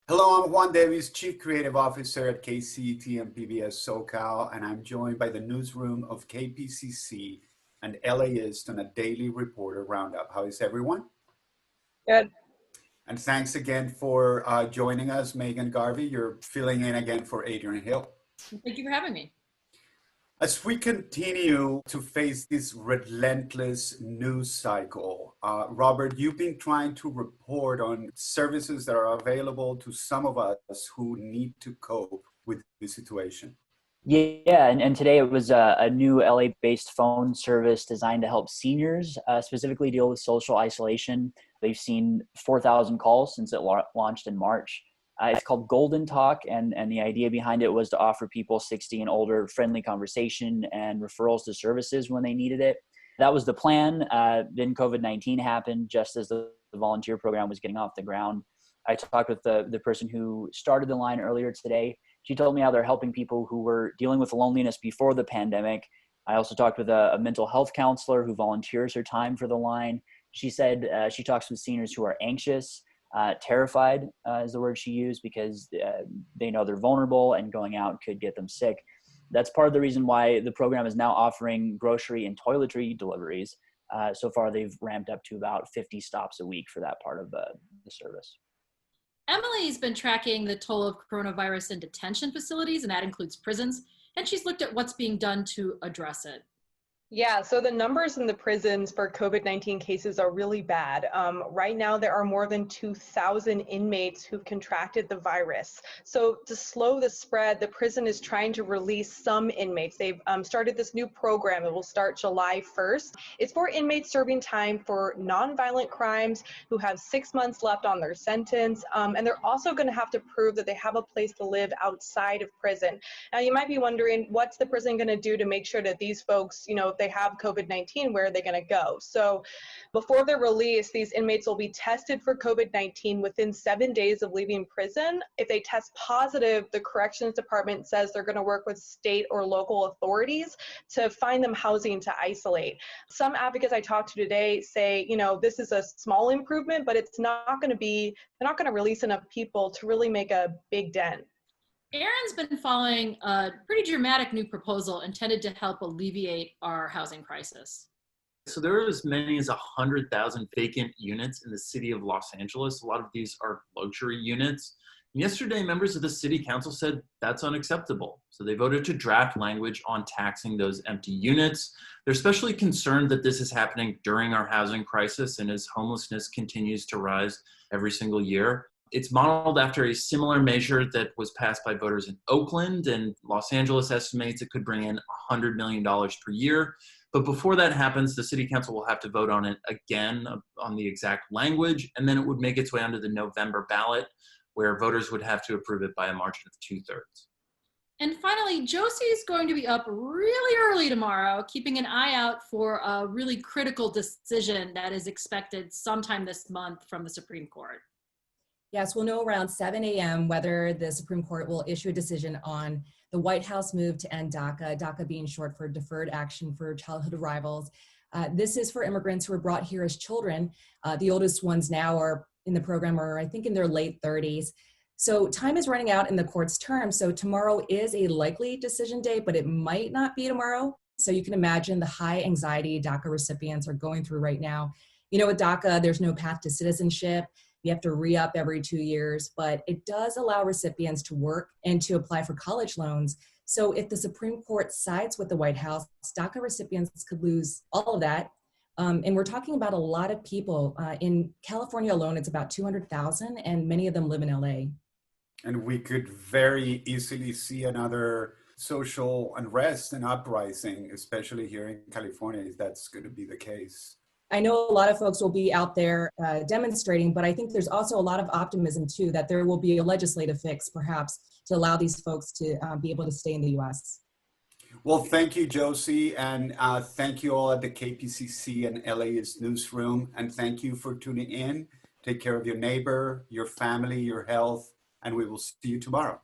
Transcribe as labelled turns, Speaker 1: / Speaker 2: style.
Speaker 1: Hello, I'm Juan Davis, Chief Creative Officer at KCET and PBS SoCal, and I'm joined by the newsroom of KPCC and LAist on a daily reporter roundup. How is everyone?
Speaker 2: Good.
Speaker 1: And thanks again for joining us, Megan Garvey. You're filling in again for Adrian Hill.
Speaker 2: Thank you for having me.
Speaker 1: As we continue to face this relentless news cycle, Robert, you've been trying to report on services that are available to some of us who need to cope with the situation.
Speaker 3: Yeah, and today it was a new LA-based phone service designed to help seniors specifically deal with social isolation. They've seen 4,000 calls since it launched in March. It's called Golden Talk, and the idea behind it was to offer people 60 and older friendly conversation and referrals to services when they needed it. That was the plan. Then COVID-19 happened just as the volunteer program was getting off the ground. I talked with the person who started the line earlier today. She told me how they're helping people who were dealing with loneliness before the pandemic. I also talked with a mental health counselor who volunteers her time for the line. She said she talks with seniors who are anxious, terrified is the word she used, because they know they're vulnerable and going out could get them sick. That's part of the reason why the program is now offering grocery and toiletry deliveries. So far, they've ramped up to about 50 stops a week for that part of the service.
Speaker 2: Emily's been tracking the toll of coronavirus in detention facilities, and that includes prisons, and she's looked at what's being done to address it.
Speaker 4: Yeah, so the numbers in the prisons for COVID-19 cases are really bad. Right now, there are more than 2,000 inmates who've contracted the virus. So to slow the spread, the prison is trying to release some inmates. They've started this new program. It will start July 1st. It's for inmates serving time for nonviolent crimes who have 6 months left on their sentence. And they're also going to have to prove that they have a place to live outside of prison. Now, you might be wondering, what's the prison going to do to make sure that these folks, if they have COVID-19, where are they going to go? So before they're released, these inmates will be tested for COVID-19 within 7 days of leaving prison. If they test positive, the corrections department says they're going to work with state or local authorities to find them housing to isolate. Some advocates I talked to today say, this is a small improvement, but it's not going to be, they're not going to release enough people to really make a big dent.
Speaker 2: Aaron's been following a pretty dramatic new proposal intended to help alleviate our housing crisis.
Speaker 5: So there are as many as 100,000 vacant units in the city of Los Angeles. A lot of these are luxury units. And yesterday, members of the city council said that's unacceptable. So they voted to draft language on taxing those empty units. They're especially concerned that this is happening during our housing crisis and as homelessness continues to rise every single year. It's modeled after a similar measure that was passed by voters in Oakland, and Los Angeles estimates it could bring in $100 million per year. But before that happens, the city council will have to vote on it again, on the exact language, and then it would make its way onto the November ballot, where voters would have to approve it by a margin of 2/3.
Speaker 2: And finally, Josie's going to be up really early tomorrow, keeping an eye out for a really critical decision that is expected sometime this month from the Supreme Court.
Speaker 6: Yes, we'll know around 7 a.m. whether the Supreme Court will issue a decision on the White House move to end DACA, DACA being short for Deferred Action for Childhood Arrivals. This is for immigrants who were brought here as children. The oldest ones now are in the program are, I think, in their late 30s. So time is running out in the court's term. So tomorrow is a likely decision day, but it might not be tomorrow. So you can imagine the high anxiety DACA recipients are going through right now. With DACA, there's no path to citizenship. You have to re-up every 2 years, but it does allow recipients to work and to apply for college loans. So if the Supreme Court sides with the White House, DACA recipients could lose all of that. And we're talking about a lot of people. In California alone, it's about 200,000, and many of them live in LA.
Speaker 1: And we could very easily see another social unrest and uprising, especially here in California, if that's going to be the case.
Speaker 6: I know a lot of folks will be out there demonstrating, but I think there's also a lot of optimism too that there will be a legislative fix perhaps to allow these folks to be able to stay in the US.
Speaker 1: Well, thank you, Josie, and thank you all at the KPCC and LAist newsroom, and thank you for tuning in. Take care of your neighbor, your family, your health, and we will see you tomorrow.